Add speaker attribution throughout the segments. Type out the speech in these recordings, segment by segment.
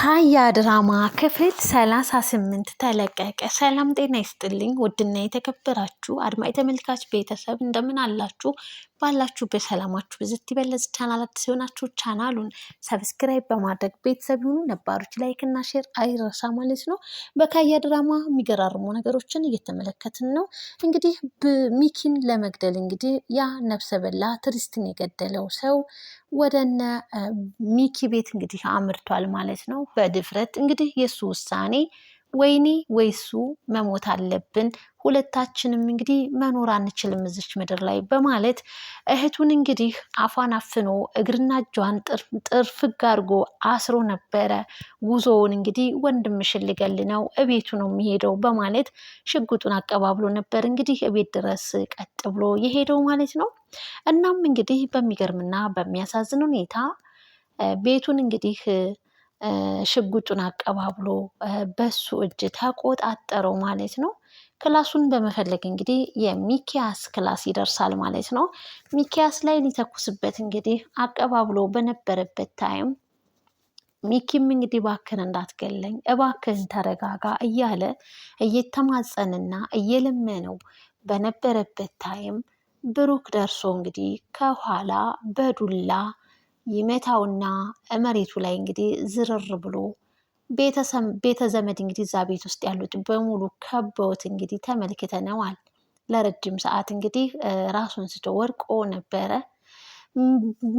Speaker 1: ሀያ ድራማ ክፍል 38 ተለቀቀ። ሰላም ጤና ይስጥልኝ ውድና የተከበራችሁ አድማጭ ተመልካች ቤተሰብ እንደምን አላችሁ? ባላችሁ በሰላማችሁ ብዝት ይበለጽ። ቻናል አዲስ ሲሆናችሁ ቻናሉን ሰብስክራይብ በማድረግ ቤተሰብ ይሁኑ። ነባሮች ላይክ እና ሼር አይረሳ ማለት ነው። በሀያ ድራማ የሚገራርሙ ነገሮችን እየተመለከትን ነው። እንግዲህ ሚኪን ለመግደል እንግዲህ ያ ነፍሰ በላ ትሪስትን የገደለው ሰው ወደነ ሚኪ ቤት እንግዲህ አምርቷል ማለት ነው። በድፍረት እንግዲህ የሱ ውሳኔ ወይኔ ወይሱ መሞት አለብን፣ ሁለታችንም እንግዲህ መኖር አንችልም እዚች ምድር ላይ በማለት እህቱን እንግዲህ አፏን አፍኖ እግርና እጇን ጥርፍግ አድርጎ አስሮ ነበረ። ጉዞውን እንግዲህ ወንድምሽን ልገል ነው እቤቱ ነው የሚሄደው በማለት ሽጉጡን አቀባብሎ ነበር እንግዲህ እቤት ድረስ ቀጥ ብሎ የሄደው ማለት ነው። እናም እንግዲህ በሚገርምና በሚያሳዝን ሁኔታ ቤቱን እንግዲህ ሽጉጡን አቀባብሎ በሱ እጅ ተቆጣጠረው ማለት ነው። ክላሱን በመፈለግ እንግዲህ የሚኪያስ ክላስ ይደርሳል ማለት ነው። ሚኪያስ ላይ ሊተኩስበት እንግዲህ አቀባብሎ በነበረበት ታይም ሚኪም እንግዲህ እባክህን እንዳትገለኝ፣ እባክህን ተረጋጋ እያለ እየተማጸንና እየለመነው በነበረበት ታይም ብሩክ ደርሶ እንግዲህ ከኋላ በዱላ ይመታውና መሬቱ ላይ እንግዲህ ዝርር ብሎ ቤተ ዘመድ እንግዲህ እዛ ቤት ውስጥ ያሉት በሙሉ ከበውት እንግዲህ ተመልክተነዋል። ለረጅም ሰዓት እንግዲህ ራሱን ስቶ ወድቆ ነበረ።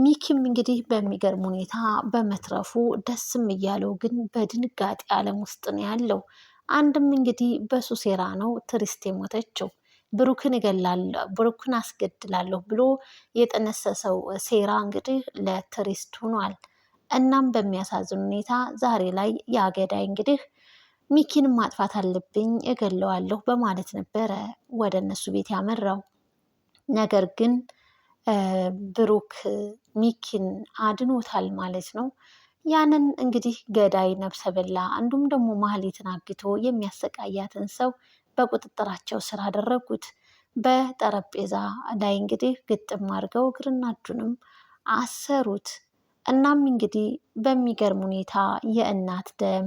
Speaker 1: ሚኪም እንግዲህ በሚገርም ሁኔታ በመትረፉ ደስም እያለው ግን በድንጋጤ ዓለም ውስጥ ነው ያለው። አንድም እንግዲህ በሱ ሴራ ነው ትሪስት የሞተችው። ብሩክን እገላለሁ ብሩክን አስገድላለሁ ብሎ የጠነሰሰው ሴራ እንግዲህ ለትሪስት ሆኗል። እናም በሚያሳዝን ሁኔታ ዛሬ ላይ የአገዳይ እንግዲህ ሚኪን ማጥፋት አለብኝ እገለዋለሁ በማለት ነበረ ወደ እነሱ ቤት ያመራው። ነገር ግን ብሩክ ሚኪን አድኖታል ማለት ነው። ያንን እንግዲህ ገዳይ ነፍሰ በላ እንዲሁም ደግሞ ማህሌትን አግቶ የሚያሰቃያትን ሰው በቁጥጥራቸው ስር አደረጉት። በጠረጴዛ ላይ እንግዲህ ግጥም አድርገው እግርና እጁንም አሰሩት። እናም እንግዲህ በሚገርም ሁኔታ የእናት ደም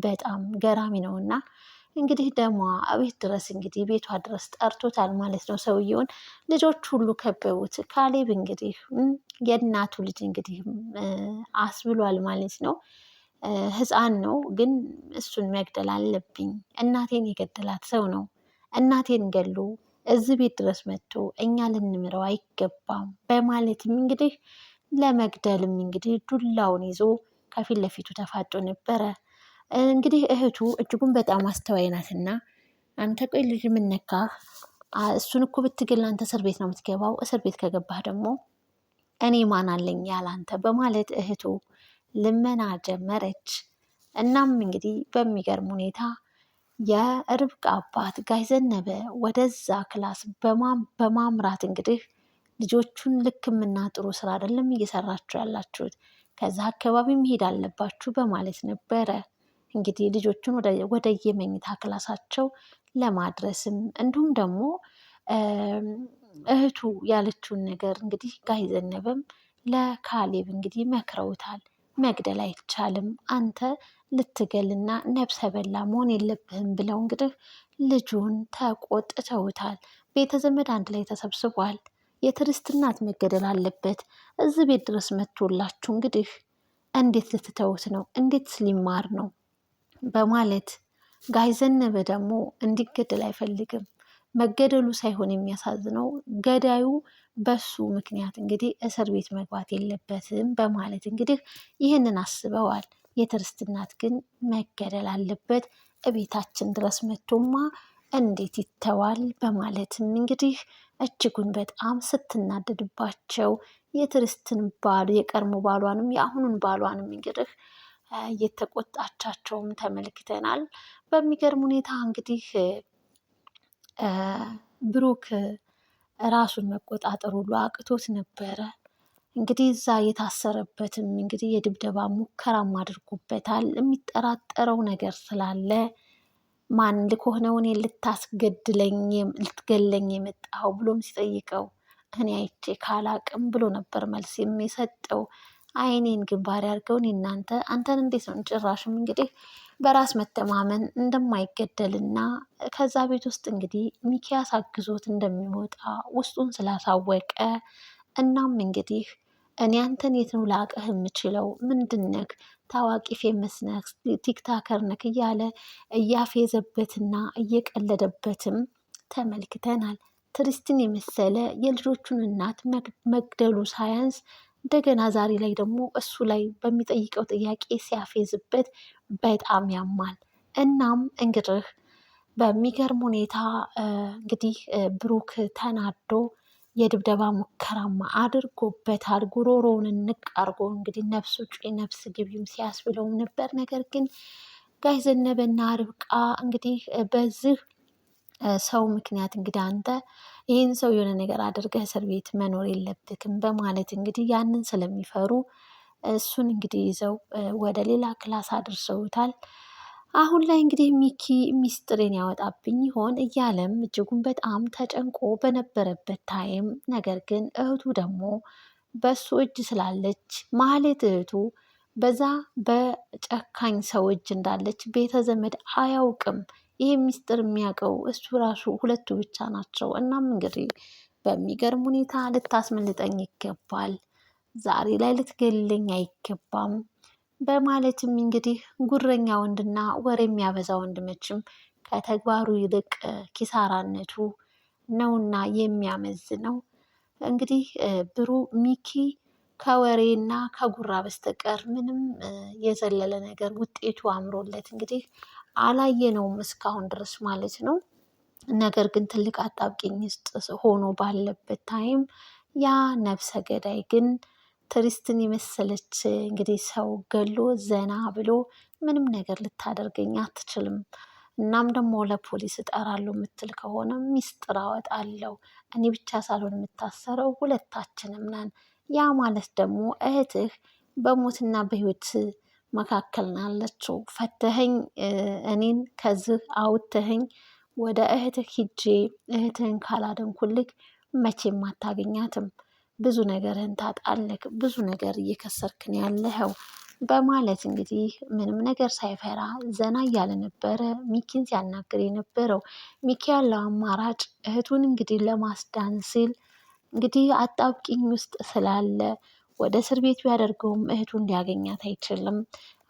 Speaker 1: በጣም ገራሚ ነው እና እንግዲህ ደሟ ቤት ድረስ እንግዲህ ቤቷ ድረስ ጠርቶታል ማለት ነው ሰውየውን። ልጆች ሁሉ ከበቡት። ካሌብ እንግዲህ የእናቱ ልጅ እንግዲህ አስብሏል ማለት ነው። ህፃን ነው ግን እሱን መግደል አለብኝ፣ እናቴን የገደላት ሰው ነው፣ እናቴን ገሎ እዚህ ቤት ድረስ መጥቶ እኛ ልንምረው አይገባም በማለትም እንግዲህ ለመግደልም እንግዲህ ዱላውን ይዞ ከፊት ለፊቱ ተፋጦ ነበረ። እንግዲህ እህቱ እጅጉን በጣም አስተዋይ ናትና አንተ ቆይ ልጅ ምን ነካህ? እሱን እኮ ብትገል አንተ እስር ቤት ነው የምትገባው፣ እስር ቤት ከገባህ ደግሞ እኔ ማን አለኝ ያላንተ በማለት እህቱ ልመና ጀመረች። እናም እንግዲህ በሚገርም ሁኔታ የርብቃ አባት ጋሽ ዘነበ ወደዛ ክላስ በማምራት እንግዲህ ልጆቹን ልክምና ጥሩ ስራ አይደለም እየሰራችሁ ያላችሁት፣ ከዛ አካባቢ መሄድ አለባችሁ በማለት ነበረ እንግዲህ ልጆቹን ወደ የመኝታ ክላሳቸው ለማድረስም እንዲሁም ደግሞ እህቱ ያለችውን ነገር እንግዲህ ጋሽ ዘነበም ለካሌብ እንግዲህ መክረውታል። መግደል አይቻልም፣ አንተ ልትገልና ነብሰ በላ መሆን የለብህም ብለው እንግዲህ ልጁን ተቆጥተውታል። ቤተ ዘመድ አንድ ላይ ተሰብስቧል። የትዕግስት እናት መገደል አለበት። እዚህ ቤት ድረስ መጥቶላችሁ እንግዲህ እንዴት ልትተውት ነው? እንዴት ሊማር ነው? በማለት ጋሽ ዘነበ ደግሞ እንዲገደል አይፈልግም። መገደሉ ሳይሆን የሚያሳዝነው ገዳዩ በሱ ምክንያት እንግዲህ እስር ቤት መግባት የለበትም በማለት እንግዲህ ይህንን አስበዋል። የትዕግስት እናት ግን መገደል አለበት፣ እቤታችን ድረስ መጥቶማ እንዴት ይተዋል? በማለትም እንግዲህ እጅጉን በጣም ስትናደድባቸው የትዕግስትን ባል የቀድሞ ባሏንም የአሁኑን ባሏንም እንግዲህ እየተቆጣቻቸውም ተመልክተናል። በሚገርም ሁኔታ እንግዲህ ብሩክ ራሱን መቆጣጠር ሁሉ አቅቶት ነበረ። እንግዲህ እዛ የታሰረበትም እንግዲህ የድብደባ ሙከራም አድርጎበታል። የሚጠራጠረው ነገር ስላለ ማን ልኮህ ነው እኔን ልትገለኝ የመጣኸው ብሎም ሲጠይቀው እኔ አይቼ ካላቅም ብሎ ነበር መልስ የሚሰጠው። አይኔን ግንባር ያድርገው እናንተ አንተን እንዴት ነው ጭራሽም እንግዲህ በራስ መተማመን እንደማይገደልና ከዛ ቤት ውስጥ እንግዲህ ሚኪያስ አግዞት እንደሚወጣ ውስጡን ስላሳወቀ እናም እንግዲህ እኔ አንተን የት ነው ላቅህ የምችለው? ምንድነክ? ታዋቂ ፌመስ ነክ ቲክታከር ነክ እያለ እያፌዘበትና እየቀለደበትም ተመልክተናል። ትሪስትን የመሰለ የልጆቹን እናት መግደሉ ሳያንስ እንደገና ዛሬ ላይ ደግሞ እሱ ላይ በሚጠይቀው ጥያቄ ሲያፌዝበት በጣም ያማል። እናም እንግዲህ በሚገርም ሁኔታ እንግዲህ ብሩክ ተናዶ የድብደባ ሙከራማ አድርጎበታል። ጉሮሮውን ንቅ አርጎ እንግዲህ ነፍስ ውጪ ነፍስ ግቢም ሲያስብለውም ነበር። ነገር ግን ጋሽ ዘነበና ርብቃ እንግዲህ በዚህ ሰው ምክንያት እንግዲህ አንተ ይህን ሰው የሆነ ነገር አድርገህ እስር ቤት መኖር የለብክም በማለት እንግዲህ ያንን ስለሚፈሩ እሱን እንግዲህ ይዘው ወደ ሌላ ክላስ አድርሰውታል። አሁን ላይ እንግዲህ ሚኪ ሚስጥሬን ያወጣብኝ ይሆን እያለም እጅጉን በጣም ተጨንቆ በነበረበት ታይም፣ ነገር ግን እህቱ ደግሞ በሱ እጅ ስላለች ማህሌት እህቱ በዛ በጨካኝ ሰው እጅ እንዳለች ቤተ ዘመድ አያውቅም። ይህ ሚስጥር የሚያውቀው እሱ ራሱ ሁለቱ ብቻ ናቸው። እናም እንግዲህ በሚገርም ሁኔታ ልታስመልጠኝ ይገባል፣ ዛሬ ላይ ልትገልኝ አይገባም በማለትም እንግዲህ ጉረኛ ወንድና ወሬ የሚያበዛ ወንድ መቼም ከተግባሩ ይልቅ ኪሳራነቱ ነውና የሚያመዝነው። እንግዲህ ሚኪ ከወሬና ከጉራ በስተቀር ምንም የዘለለ ነገር ውጤቱ አምሮለት እንግዲህ አላየነውም እስካሁን ድረስ ማለት ነው። ነገር ግን ትልቅ አጣብቂኝ ውስጥ ሆኖ ባለበት ታይም ያ ነፍሰ ገዳይ ግን ትሪስትን የመሰለች እንግዲህ ሰው ገሎ ዘና ብሎ ምንም ነገር ልታደርገኝ አትችልም። እናም ደግሞ ለፖሊስ እጠራለሁ የምትል ከሆነ ሚስጥር አወጣለሁ። እኔ ብቻ ሳልሆን የምታሰረው ሁለታችንም ነን። ያ ማለት ደግሞ እህትህ በሞትና በህይወት መካከል ናለችው። ፈተኸኝ እኔን ከዚህ አውጥተኸኝ ወደ እህትህ ሂጄ እህትህን ካላደንኩልክ መቼም አታገኛትም። ብዙ ነገርህን ታጣለክ። ብዙ ነገር እየከሰርክን ያለኸው በማለት እንግዲህ ምንም ነገር ሳይፈራ ዘና እያለ ነበረ ሚኪን ሲያናግር የነበረው። ሚኪ ያለው አማራጭ እህቱን እንግዲህ ለማስዳን ሲል እንግዲህ አጣብቂኝ ውስጥ ስላለ ወደ እስር ቤት ቢያደርገውም እህቱን ሊያገኛት አይችልም።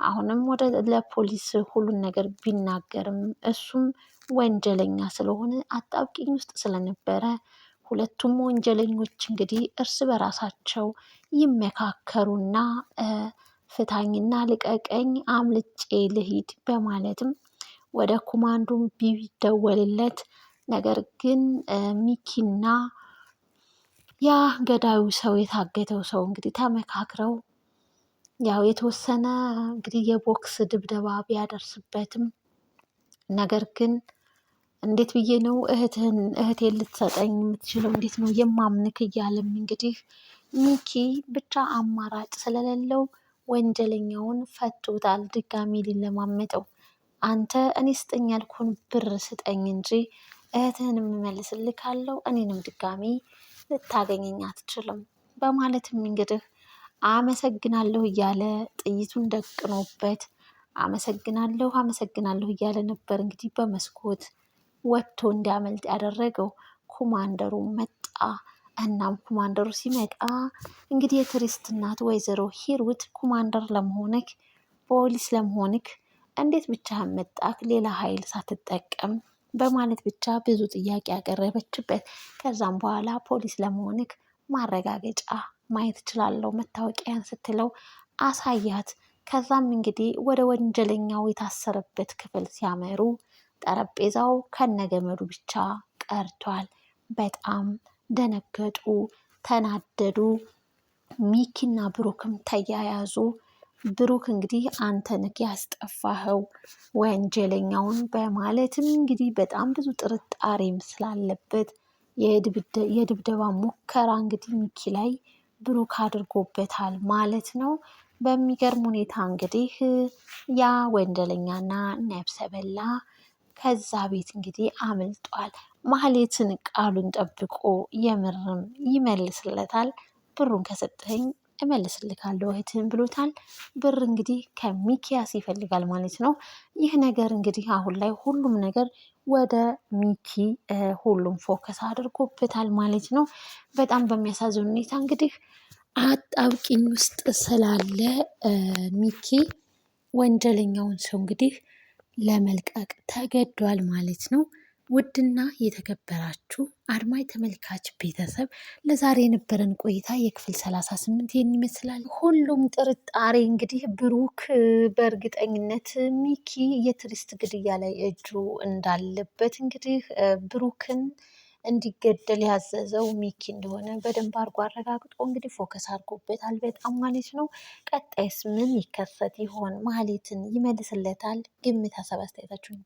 Speaker 1: አሁንም ወደ ለፖሊስ ሁሉን ነገር ቢናገርም እሱም ወንጀለኛ ስለሆነ አጣብቂኝ ውስጥ ስለነበረ ሁለቱም ወንጀለኞች እንግዲህ እርስ በራሳቸው ይመካከሩና ፍታኝና ልቀቀኝ አምልጬ ልሂድ በማለትም ወደ ኮማንዶም ቢደወልለት፣ ነገር ግን ሚኪና ያ ገዳዩ ሰው የታገተው ሰው እንግዲህ ተመካክረው ያው የተወሰነ እንግዲህ የቦክስ ድብደባ ቢያደርስበትም፣ ነገር ግን እንዴት ብዬ ነው እህቴን ልትሰጠኝ የምትችለው? እንዴት ነው የማምንክ? እያለም እንግዲህ ሚኪ ብቻ አማራጭ ስለሌለው ወንጀለኛውን ፈቶታል። ድጋሚ ሊለማመጠው አንተ እኔ ስጠኝ ያልኩህን ብር ስጠኝ እንጂ እህትህን የምመልስልካለሁ፣ እኔንም ድጋሚ ልታገኘኝ አትችልም በማለትም እንግዲህ አመሰግናለሁ እያለ ጥይቱን ደቅኖበት አመሰግናለሁ አመሰግናለሁ እያለ ነበር እንግዲህ በመስኮት ወጥቶ እንዲያመልጥ ያደረገው። ኮማንደሩ መጣ። እናም ኮማንደሩ ሲመጣ እንግዲህ የትሪስት እናት ወይዘሮ ሂሩት ኮማንደር ለመሆንክ ፖሊስ ለመሆንክ እንዴት ብቻህን መጣክ ሌላ ኃይል ሳትጠቀም በማለት ብቻ ብዙ ጥያቄ ያቀረበችበት። ከዛም በኋላ ፖሊስ ለመሆንክ ማረጋገጫ ማየት እችላለሁ መታወቂያን ስትለው አሳያት። ከዛም እንግዲህ ወደ ወንጀለኛው የታሰረበት ክፍል ሲያመሩ ጠረጴዛው ከነገመዱ ብቻ ቀርቷል። በጣም ደነገጡ፣ ተናደዱ። ሚኪና ብሩክም ተያያዙ። ብሩክ እንግዲህ አንተ ነህ ያስጠፋኸው ወንጀለኛውን በማለትም እንግዲህ በጣም ብዙ ጥርጣሬም ስላለበት የድብደባ ሙከራ እንግዲህ ሚኪ ላይ ብሩክ አድርጎበታል ማለት ነው። በሚገርም ሁኔታ እንግዲህ ያ ወንጀለኛና ነፍሰ በላ ከዛ ቤት እንግዲህ አምልጧል። ማህሌትን ቃሉን ጠብቆ የምርም ይመልስለታል። ብሩን ከሰጠኝ እመልስልካለሁ እህትህን ብሎታል። ብር እንግዲህ ከሚኪያስ ይፈልጋል ማለት ነው። ይህ ነገር እንግዲህ አሁን ላይ ሁሉም ነገር ወደ ሚኪ ሁሉም ፎከስ አድርጎበታል ማለት ነው። በጣም በሚያሳዝን ሁኔታ እንግዲህ አጣብቂኝ ውስጥ ስላለ ሚኪ ወንጀለኛውን ሰው እንግዲህ ለመልቀቅ ተገዷል ማለት ነው። ውድና የተከበራችሁ አድማጭ ተመልካች ቤተሰብ ለዛሬ የነበረን ቆይታ የክፍል 38 ይህን ይመስላል። ሁሉም ጥርጣሬ እንግዲህ ብሩክ በእርግጠኝነት ሚኪ የትዕግስት ግድያ ላይ እጁ እንዳለበት እንግዲህ ብሩክን እንዲገደል ያዘዘው ሚኪ እንደሆነ በደንብ አድርጎ አረጋግጦ እንግዲህ ፎከስ አድርጎበታል በጣም ማለት ነው። ቀጣይስ ምን ይከሰት ይሆን? ማህሌትን ይመልስለታል? ግምት ሀሳብ አስተያየታችሁን